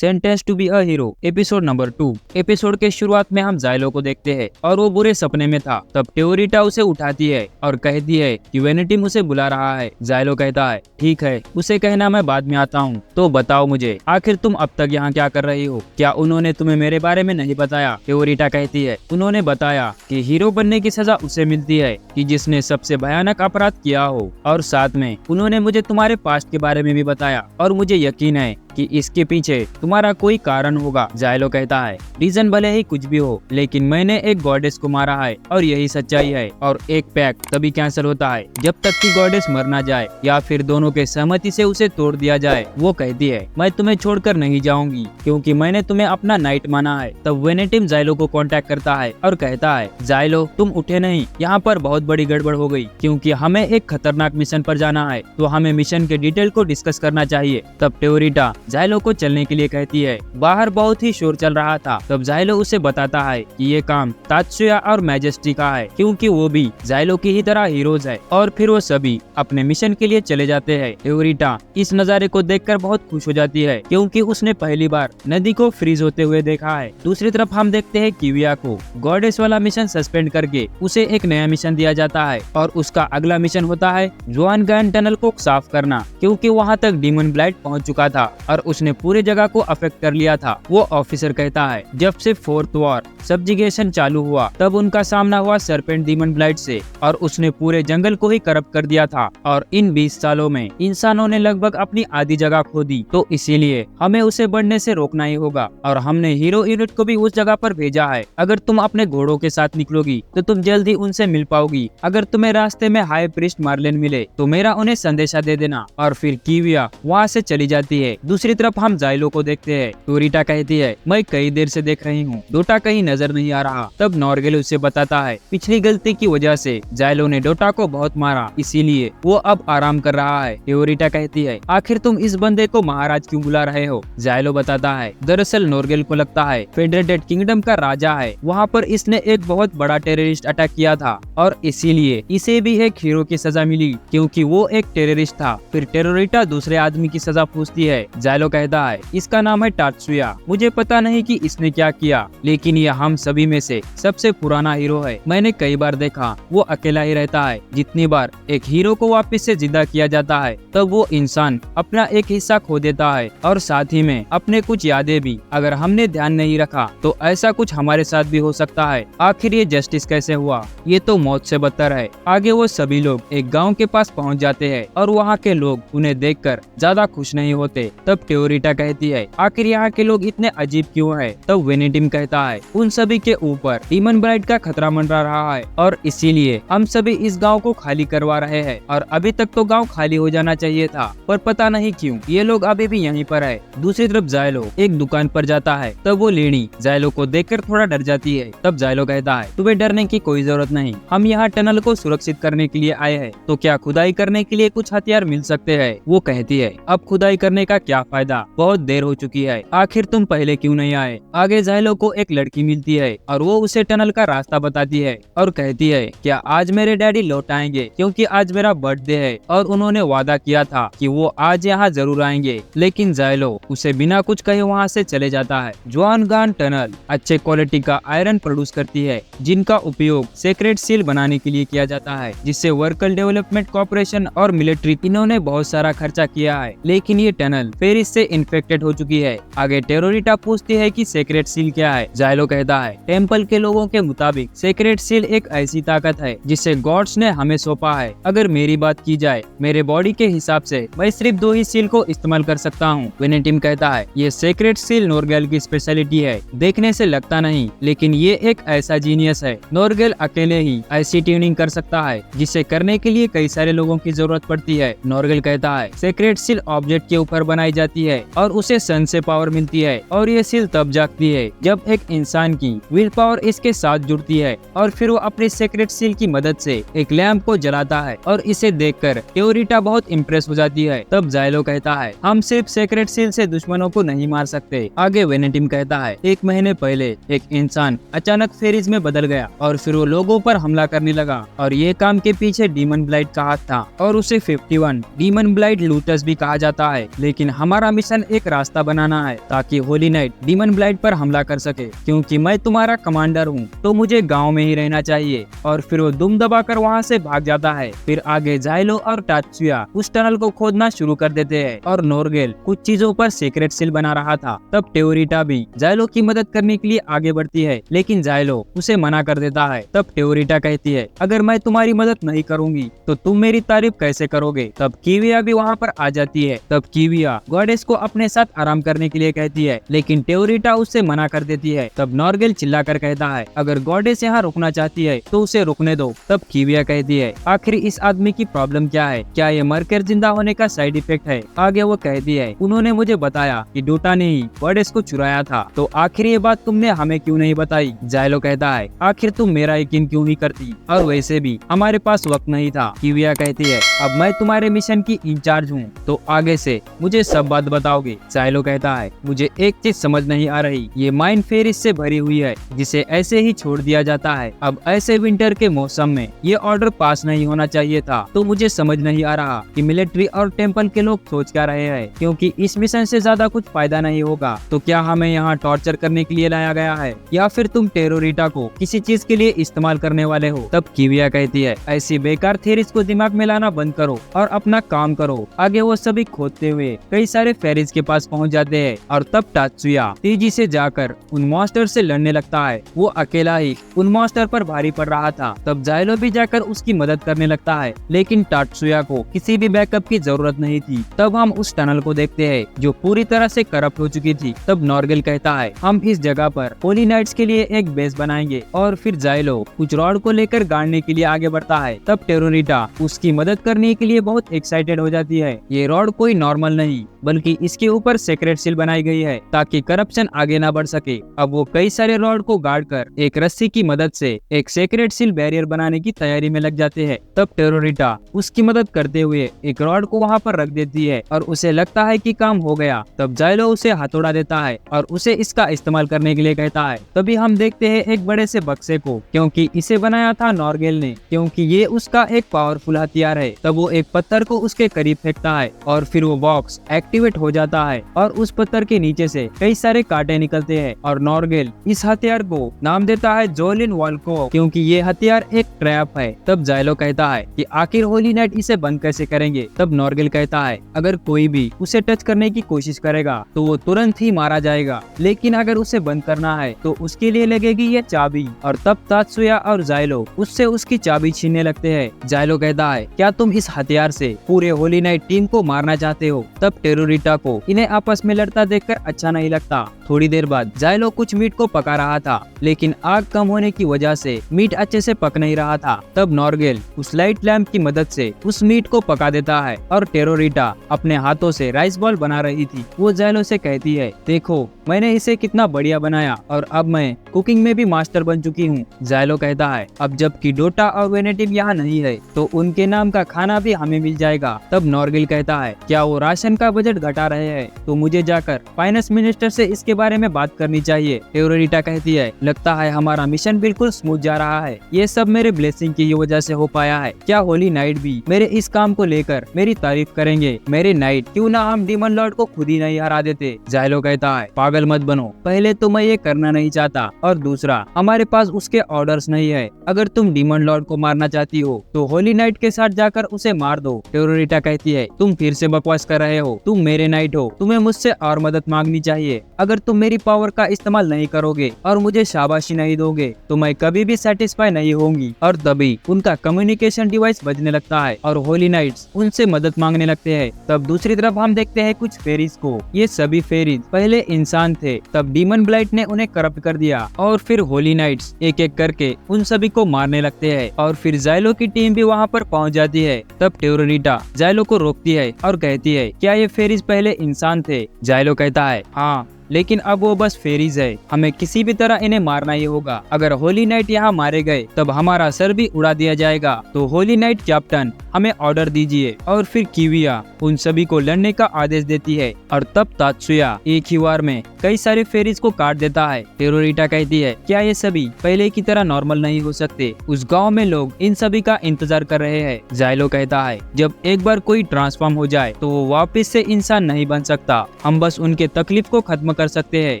Sentence to be a hero episode number 2। Episode के शुरुआत में हम जाइलो को देखते हैं और वो बुरे सपने में था। तब टेओरिटा उसे उठाती है और कहती है कि वेनेटिम उसे बुला रहा है। जाइलो कहता है ठीक है, उसे कहना मैं बाद में आता हूँ। तो बताओ मुझे, आखिर तुम अब तक यहाँ क्या कर रही हो? क्या उन्होंने तुम्हें मेरे बारे में नहीं बताया? टेओरिटा कहती है उन्होंने बताया कि हीरो बनने की सजा उसे मिलती है कि जिसने सबसे भयानक अपराध किया हो, और साथ में उन्होंने मुझे तुम्हारे पास्ट के बारे में भी बताया और मुझे यकीन है कि इसके पीछे तुम्हारा कोई कारण होगा। जाइलो कहता है रीजन भले ही कुछ भी हो, लेकिन मैंने एक गॉडेस को मारा है और यही सच्चाई है। और एक पैक्ट तभी कैंसिल होता है जब तक कि गॉडेस मर ना जाए या फिर दोनों के सहमति से उसे तोड़ दिया जाए। वो कहती है मैं तुम्हें छोड़कर नहीं जाऊंगी क्योंकि मैंने तुम्हें अपना नाइट माना है। तब वेनेटिम जाइलो को कांटेक्ट करता है और कहता है जाइलो तुम उठे नहीं, यहाँ पर बहुत बड़ी गड़बड़ हो गई क्योंकि हमें एक खतरनाक मिशन पर जाना है, तो हमें मिशन के डिटेल को डिस्कस करना चाहिए। तब टेओरिटा जाइलो को चलने के लिए कहती है। बाहर बहुत ही शोर चल रहा था। तब जाइलो उसे बताता है कि ये काम तात्सुया और मैजेस्टी का है क्योंकि वो भी जाइलो की ही तरह हीरोज है। और फिर वो सभी अपने मिशन के लिए चले जाते हैं। टेओरिटा इस नज़ारे को देखकर बहुत खुश हो जाती है क्योंकि उसने पहली बार नदी को फ्रीज होते हुए देखा है। दूसरी तरफ हम देखते हैं किविया को गॉडेस वाला मिशन सस्पेंड करके उसे एक नया मिशन दिया जाता है और उसका अगला मिशन होता है जुआनगान टनल को साफ करना क्योंकि वहाँ तक डीमन ब्लाइट पहुँच चुका था और उसने पूरी जगह को अफेक्ट कर लिया था। वो ऑफिसर कहता है जब से फोर्थ वॉर सब्जिगेशन चालू हुआ तब उनका सामना हुआ सरपेंट डीमन ब्लाइट से और उसने पूरे जंगल को ही करप्ट कर दिया था। और इन 20 सालों में इंसानों ने लगभग अपनी आधी जगह खो दी, तो इसीलिए हमें उसे बढ़ने से रोकना ही होगा। और हमने हीरो यूनिट को भी उस जगह पर भेजा है। अगर तुम अपने घोड़ों के साथ निकलोगी तो तुम जल्द ही उनसे मिल पाओगी। अगर तुम्हें रास्ते में हाई प्रीस्ट मार्लेन मिले तो मेरा उन्हें संदेशा दे देना। और फिर किविया वहाँ से चली जाती है। दूसरी तरफ हम जाइलो को देखते हैं। टेओरिटा कहती है मैं कई देर से देख रही हूँ, डोटा कहीं नजर नहीं आ रहा। तब नॉर्गेल उसे बताता है पिछली गलती की वजह से जाइलो ने डोटा को बहुत मारा, इसीलिए वो अब आराम कर रहा है। टेओरिटा कहती है आखिर तुम इस बंदे को महाराज क्यों बुला रहे हो? जाइलो बताता है दरअसल नॉर्गेल को लगता है फेडरेटेड किंगडम का राजा है, वहाँ पर इसने एक बहुत बड़ा टेररिस्ट अटैक किया था और इसीलिए इसे भी एक हीरो की सजा मिली क्योंकि वो एक टेररिस्ट था। फिर टेओरिटा दूसरे आदमी की सजा पूछती है। जाइलो कहता है इसका नाम है तात्सुया। मुझे पता नहीं कि इसने क्या किया, लेकिन ये हम सभी में से सबसे पुराना हीरो है। मैंने कई बार देखा वो अकेला ही रहता है। जितनी बार एक हीरो को वापस से जिंदा किया जाता है तब वो इंसान अपना एक हिस्सा खो देता है और साथ ही में अपने कुछ यादें भी। अगर हमने ध्यान नहीं रखा तो ऐसा कुछ हमारे साथ भी हो सकता है। आखिर ये जस्टिस कैसे हुआ? ये तो मौत से बदतर है। आगे वो सभी लोग एक गाँव के पास पहुँच जाते हैं और वहाँ के लोग उन्हें देखकर ज्यादा खुश नहीं होते। तब टेओरिटा कहती है आखिर यहाँ के लोग इतने अजीब क्यों हैं? तब वेनेटिम कहता है उन सभी के ऊपर डीमन ब्लाइट का खतरा मंडरा रहा है और इसीलिए हम सभी इस गांव को खाली करवा रहे हैं। और अभी तक तो गांव खाली हो जाना चाहिए था, पर पता नहीं क्यों ये लोग अभी भी यहीं पर है। दूसरी तरफ जाइलो एक दुकान पर जाता है। तब वो लेडी जाइलो को देखकर थोड़ा डर जाती है। तब जाइलो कहता है तुम्हें डरने की कोई जरूरत नहीं, हम यहाँ टनल को सुरक्षित करने के लिए आए हैं। तो क्या खुदाई करने के लिए कुछ हथियार मिल सकते हैं? वो कहती है अब खुदाई करने का क्या फायदा, बहुत देर हो चुकी है। आखिर तुम पहले क्यों नहीं आए? आगे जाइलो को एक लड़की मिलती है और वो उसे टनल का रास्ता बताती है और कहती है क्या आज मेरे डैडी लौट आएंगे क्योंकि आज मेरा बर्थडे है और उन्होंने वादा किया था कि वो आज यहाँ जरूर आएंगे। लेकिन जाइलो उसे बिना कुछ कहे वहाँ से चले जाता है। जुआनगान टनल अच्छे क्वालिटी का आयरन प्रोड्यूस करती है जिनका उपयोग सीक्रेट सील बनाने के लिए किया जाता है, जिससे वर्कल डेवलपमेंट कॉर्पोरेशन और मिलिट्री इन्होंने बहुत सारा खर्चा किया है। लेकिन ये टनल फेरिस से इन्फेक्टेड हो चुकी है। आगे टेओरिटा पूछती है कि सीक्रेट सील क्या है? जाइलो कहता है टेम्पल के लोगों के मुताबिक सीक्रेट सील एक ऐसी ताकत है जिसे गॉड्स ने हमें सौंपा है। अगर मेरी बात की जाए मेरे बॉडी के हिसाब से मैं सिर्फ 2 ही सील को इस्तेमाल कर सकता हूँ। वेनेटिम कहता है ये सीक्रेट सील नॉर्गेल की स्पेशलिटी है, देखने से लगता नहीं, लेकिन ये एक ऐसा जीनियस है। नॉर्गेल अकेले ही ऐसी ट्यूनिंग कर सकता है जिसे करने के लिए कई सारे लोगों की जरूरत पड़ती है। नॉर्गेल कहता है सीक्रेट सील ऑब्जेक्ट के ऊपर बनाई जाती है और उसे सन से पावर मिलती है और ये सील तब जागती है जब एक इंसान की विल पावर इसके साथ जुड़ती है और फिर वो अपने सीक्रेट सील की मदद से एक लैंप को जलाता है और इसे देखकर टेओरिटा बहुत इम्प्रेस हो जाती है। तब जाइलो कहता है हम सिर्फ सीक्रेट सील से दुश्मनों को नहीं मार सकते। आगे वेनेटिम कहता है 1 महीने पहले एक इंसान अचानक फेरिस में बदल गया और फिर वो लोगों पर हमला करने लगा और ये काम के पीछे डीमन ब्लाइट का हाथ था और उसे 51 डीमन ब्लाइट लूटस भी कहा जाता है। लेकिन हमारा हमारा मिशन एक रास्ता बनाना है ताकि होली नाइट डीमन ब्लाइट पर हमला कर सके, क्योंकि मैं तुम्हारा कमांडर हूँ तो मुझे गांव में ही रहना चाहिए। और फिर वो दुम दबाकर वहाँ से भाग जाता है। फिर आगे जाइलो और टात्सुया उस टनल को खोदना शुरू कर देते हैं और नोरगेल कुछ चीजों पर सीक्रेट सील बना रहा था। तब टेओरिटा भी जाइलो की मदद करने के लिए आगे बढ़ती है, लेकिन जाइलो उसे मना कर देता है। तब टेओरिटा कहती है, अगर मैं तुम्हारी मदद नहीं करूंगी तो तुम मेरी तारीफ कैसे करोगे। तब कीविया भी वहाँ पर आ जाती है। तब कीविया गॉडेस को अपने साथ आराम करने के लिए कहती है, लेकिन टेओरिटा उससे मना कर देती है। तब नॉर्गेल चिल्लाकर कहता है, अगर गॉडेस यहाँ रुकना चाहती है तो उसे रुकने दो। तब कीविया कहती है, आखिर इस आदमी की प्रॉब्लम क्या है, क्या ये मरकर जिंदा होने का साइड इफेक्ट है। आगे वो कहती है, उन्होंने मुझे बताया कि डोटा ने ही गॉडेस को चुराया था, तो आखिर ये बात तुमने हमें क्यों नहीं बताई। जाइलो कहता है, आखिर तुम मेरा यकीन क्यों नहीं करती, और वैसे भी हमारे पास वक्त नहीं था। कीविया कहती है, अब मैं तुम्हारे मिशन की इंचार्ज हूँ तो आगे से मुझे सब बात बताओगे। जाइलो कहता है, मुझे एक चीज समझ नहीं आ रही, ये माइन फेरिस से भरी हुई है जिसे ऐसे ही छोड़ दिया जाता है। अब ऐसे विंटर के मौसम में ये ऑर्डर पास नहीं होना चाहिए था, तो मुझे समझ नहीं आ रहा कि मिलिट्री और टेम्पल के लोग सोच क्या रहे हैं, क्योंकि इस मिशन से ज्यादा कुछ फायदा नहीं होगा। तो क्या हमें यहाँ टॉर्चर करने के लिए लाया गया है, या फिर तुम टेरोरिटा को किसी चीज के लिए इस्तेमाल करने वाले हो। तब कीविया कहती है, ऐसी बेकार थेरीज को दिमाग में लाना बंद करो और अपना काम करो। आगे वो सभी खोदते हुए कई सारे फेरिज के पास पहुँच जाते हैं, और तब टात्सुया तेजी से जाकर उन मॉन्स्टर से लड़ने लगता है। वो अकेला ही उन मॉन्स्टर पर भारी पड़ रहा था। तब जाइलो भी जाकर उसकी मदद करने लगता है, लेकिन टात्सुया को किसी भी बैकअप की जरूरत नहीं थी। तब हम उस टनल को देखते हैं जो पूरी तरह से करप्ट हो चुकी थी। तब नॉर्गेल कहता है, हम इस जगह पर होली नाइट्स के लिए एक बेस बनाएंगे, और फिर जाइलो कुछ रॉड को लेकर गाड़ने के लिए आगे बढ़ता है। तब टेरोरिटा उसकी मदद करने के लिए बहुत एक्साइटेड हो जाती है। ये रॉड कोई नॉर्मल नहीं, बल्कि इसके ऊपर सीक्रेट सील बनाई गई है ताकि करप्शन आगे न बढ़ सके। अब वो कई सारे रॉड को गाड़ कर एक रस्सी की मदद से एक सीक्रेट सील बैरियर बनाने की तैयारी में लग जाते हैं। तब टेरोरिटा उसकी मदद करते हुए एक रॉड को वहाँ पर रख देती है और उसे लगता है कि काम हो गया। तब जाइलो उसे हथौड़ा देता है और उसे इसका इस्तेमाल करने के लिए कहता है। तभी हम देखते हैं एक बड़े से बक्से को, क्योंकि इसे बनाया था नॉर्गेल ने, क्योंकि ये उसका एक पावरफुल हथियार है। तब वो एक पत्थर को उसके करीब फेंकता है और फिर वो बॉक्स एक्टिवेट हो जाता है और उस पत्थर के नीचे से कई सारे कांटे निकलते हैं। और नॉर्गेल इस हथियार को नाम देता है जोलिन वॉल्को, क्योंकि ये हथियार एक ट्रैप है। तब जाइलो कहता है कि आखिर होली नाइट इसे बंद कैसे करेंगे। तब नॉर्गेल कहता है, अगर कोई भी उसे टच करने की कोशिश करेगा तो वो तुरंत ही मारा जाएगा, लेकिन अगर उसे बंद करना है तो उसके लिए लगेगी ये चाबी। और तब तात्सुया और जाइलो उससे उसकी चाबी छीनने लगते हैं। जाइलो कहता है, क्या तुम इस हथियार से पूरे होली नाइट टीम को मारना चाहते हो। तब टेरोरिटा को इन्हें आपस में लड़ता देखकर अच्छा नहीं लगता। थोड़ी देर बाद जाइलो कुछ मीट को पका रहा था, लेकिन आग कम होने की वजह से मीट अच्छे से पक नहीं रहा था। तब नॉर्गेल उस लाइट लैंप की मदद से उस मीट को पका देता है और टेरोरिटा अपने हाथों से राइस बॉल बना रही थी। वो जाइलो से कहती है, देखो मैंने इसे कितना बढ़िया बनाया और अब मैं कुकिंग में भी मास्टर बन चुकी हूँ। जाइलो कहता है, अब जबकि डोटा और वेनेटिव यहाँ नहीं है तो उनके नाम का खाना भी हमें मिल जाएगा। तब नॉर्गेल कहता है, क्या वो राशन का बजट घटा रहे हैं, तो मुझे जाकर फाइनेंस मिनिस्टर से इसके बारे में बात करनी चाहिए। टेरोरिटा कहती है, लगता है हमारा मिशन बिल्कुल स्मूथ जा रहा है, ये सब मेरे ब्लेसिंग की वजह से हो पाया है। क्या होली नाइट भी मेरे इस काम को लेकर मेरी तारीफ करेंगे। मेरे नाइट, क्यों ना हम डीमन लॉर्ड को खुद ही नहीं हरा देते। जाइलो कहता है, पागल मत बनो, पहले तो मैं ये करना नहीं चाहता, और दूसरा हमारे पास उसके ऑर्डर्स नहीं है। अगर तुम डीमन लॉर्ड को मारना चाहती हो तो होली नाइट के साथ जाकर उसे मार दो। टेरोरिटा कहती है, तुम फिर से बकवास कर रहे हो, तुम मेरे नाइट हो, तुम्हें मुझसे और मदद मांगनी चाहिए। अगर तुम मेरी पावर का इस्तेमाल नहीं करोगे और मुझे शाबाशी नहीं दोगे तो मैं कभी भी सेटिस्फाई नहीं होंगी। और तभी उनका कम्युनिकेशन डिवाइस बजने लगता है और होली नाइट्स उनसे मदद मांगने लगते हैं। तब दूसरी तरफ हम देखते हैं कुछ फेरीज को। ये सभी फेरीज पहले इंसान थे, तब डीमन ब्लाइट ने उन्हें करप्ट कर दिया और फिर होली नाइट्स एक एक करके उन सभी को मारने लगते हैं। और फिर जाइलो की टीम भी वहाँ पर पहुँच जाती है। तब टेरोरिटा जाइलो को रोकती है और कहती है, क्या ये फेरीज पहले इंसान थे। जाइलो कहता है, हाँ, लेकिन अब वो बस फेरीज है, हमें किसी भी तरह इन्हें मारना ही होगा। अगर होली नाइट यहाँ मारे गए तब हमारा सर भी उड़ा दिया जाएगा। तो होली नाइट कैप्टन हमें ऑर्डर दीजिए। और फिर कीविया उन सभी को लड़ने का आदेश देती है और तब तात्सुया एक ही बार में कई सारे फेरीज को काट देता है। टेरोरिटा कहती है, क्या ये सभी पहले की तरह नॉर्मल नहीं हो सकते? उस गांव में लोग इन सभी का इंतजार कर रहे हैं। जाइलो कहता है, जब एक बार कोई ट्रांसफॉर्म हो जाए तो वो वापस से इंसान नहीं बन सकता। हम बस उनके तकलीफ को खत्म कर सकते हैं।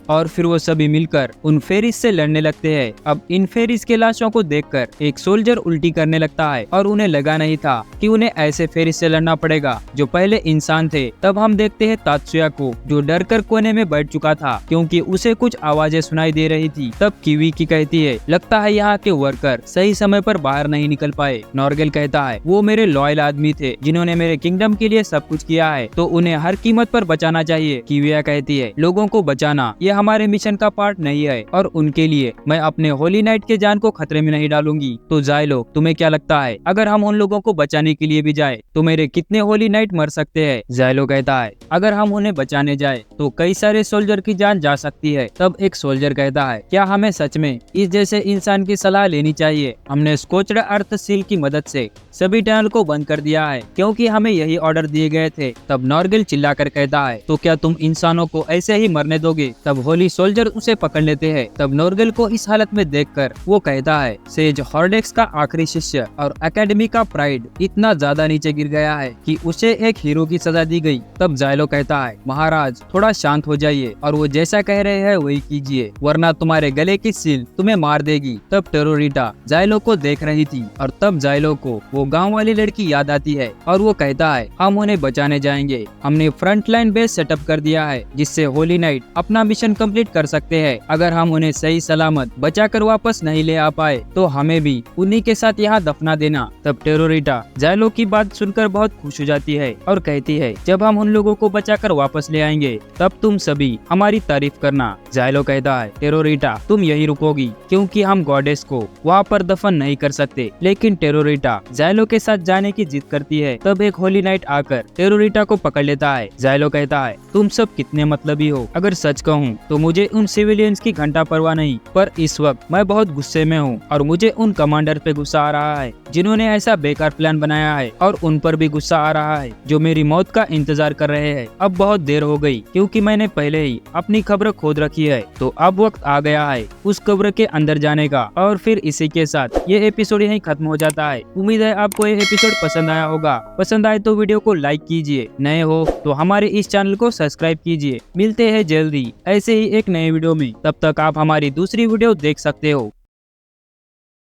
और फिर वो सभी मिलकर उन फेरीज से लड़ने लगते हैं। अब इन फेरीज के लाशों को देखकर एक सोल्जर उल्टी करने लगता है और उन्हें लगा नहीं था कि उन्हें ऐसे फेरीज से लड़ना पड़ेगा जो पहले इंसान थे। तब हम देखते हैं तात्सुया को, जो डर कर कोने में बैठ चुका था क्योंकि उसे कुछ आवाजें सुनाई दे रही थी। तब कीवी की कहती है, लगता है यहाँ के वर्कर सही समय पर बाहर नहीं निकल पाए। नॉर्गेल कहता है, वो मेरे लॉयल आदमी थे जिन्होंने मेरे किंगडम के लिए सब कुछ किया है, तो उन्हें हर कीमत पर बचाना चाहिए। कीविया कहती है, लोगों को बचाना ये हमारे मिशन का पार्ट नहीं है और उनके लिए मैं अपने होली नाइट के जान को खतरे में नहीं डालूंगी। तो जाइलो, तुम्हें क्या लगता है, अगर हम उन लोगों को बचाने के लिए भी जाए तो मेरे कितने होली नाइट मर सकते हैं? जाइलो कहता है, अगर हम उन्हें बचाने जाए तो कई सारे सोल्जर की जान जा सकती है। तब एक सोल्जर कहता है, क्या हमें सच में इस जैसे इंसान की सलाह लेनी चाहिए? हमने स्कोच्ड अर्थ सील की मदद से सभी टनल को बंद कर दिया है क्योंकि हमें यही ऑर्डर दिए गए थे। तब नॉर्गेल चिल्लाकर कहता है, तो क्या तुम इंसानों को ऐसे ही मरने दोगे? तब होली सोल्जर उसे पकड़ लेते हैं। तब नॉर्गेल को इस हालत में देखकर वो कहता है, सेज हॉर्डेक्स का आखिरी शिष्य और एकेडमी का प्राइड इतना ज्यादा नीचे गिर गया है कि उसे एक हीरो की सजा दी गई। तब जाइलो कहता है, महाराज थोड़ा शांत हो जाइए और वो जैसा कह रहे हैं वही कीजिए, वरना तुम्हारे गले की सील तुम्हें मार देगी। तब टेरोरिटा जाइलो को देख रही थी और तब जाइलो को वो गांव वाली लड़की याद आती है और वो कहता है, हम उन्हें बचाने जाएंगे। हमने फ्रंट लाइन बेस सेटअप कर दिया है जिससे होली नाइट अपना मिशन कंप्लीट कर सकते हैं। अगर हम उन्हें सही सलामत बचाकर वापस नहीं ले आ पाए तो हमें भी उन्हीं के साथ यहाँ दफना देना। तब टेरोरिटा जाइलो की बात सुनकर बहुत खुश हो जाती है और कहती है, जब हम उन लोगों को बचाकर वापस ले आएंगे तब तुम सभी हमारी तारीफ करना। जाइलो कहता है, टेरोरिटा तुम यही रुकोगी क्योंकि हम गॉडेस को वहाँ पर दफन नहीं कर सकते। लेकिन टेरोरिटा जाइलो के साथ जाने की जिद करती है। तब एक होली नाइट आकर टेरोरिटा को पकड़ लेता है। जाइलो कहता है, तुम सब कितने मतलबी हो। अगर सच कहूँ तो मुझे उन सिविलियंस की घंटा परवाह नहीं, पर इस वक्त मैं बहुत गुस्से में हूँ और मुझे उन कमांडर पे गुस्सा आ रहा है जिन्होंने ऐसा बेकार प्लान बनाया है, और उन पर भी गुस्सा आ रहा है जो मेरी मौत का इंतजार कर रहे हैं। अब बहुत देर हो गई क्योंकि मैंने पहले ही अपनी खबर खोद रखी है, तो अब वक्त आ गया है उस कब्र के अंदर जाने का। और फिर इसी के साथ ये एपिसोड यहीं खत्म हो जाता है। उम्मीद है आपको ये एपिसोड पसंद आया होगा। पसंद आए तो वीडियो को लाइक कीजिए, नए हो तो हमारे इस चैनल को सब्सक्राइब कीजिए। मिलते हैं जल्दी ऐसे ही एक नए वीडियो में, तब तक आप हमारी दूसरी वीडियो देख सकते हो।